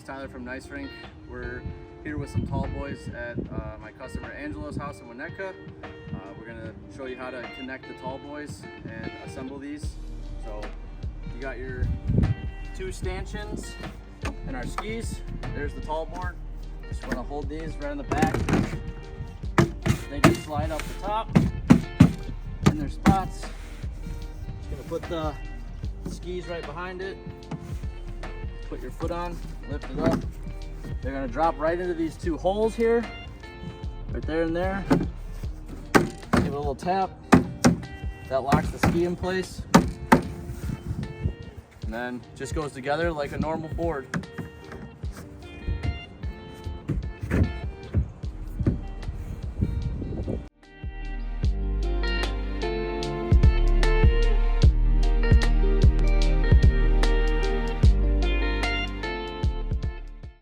it's Tyler from NiceRink. We're here with some tall boys at my customer Angelo's house in Winnetka. We're gonna show you how to connect the tall boys and assemble these. So you got your two stanchions and our skis. There's the tall board. Just wanna hold these right on the back. They can slide up the top in their spots. Gonna put the skis right behind it. Put your foot on, lift it up. They're gonna drop right into these two holes here, right there and there. Give it a little tap. That locks the ski in place. And then just goes together like a normal board.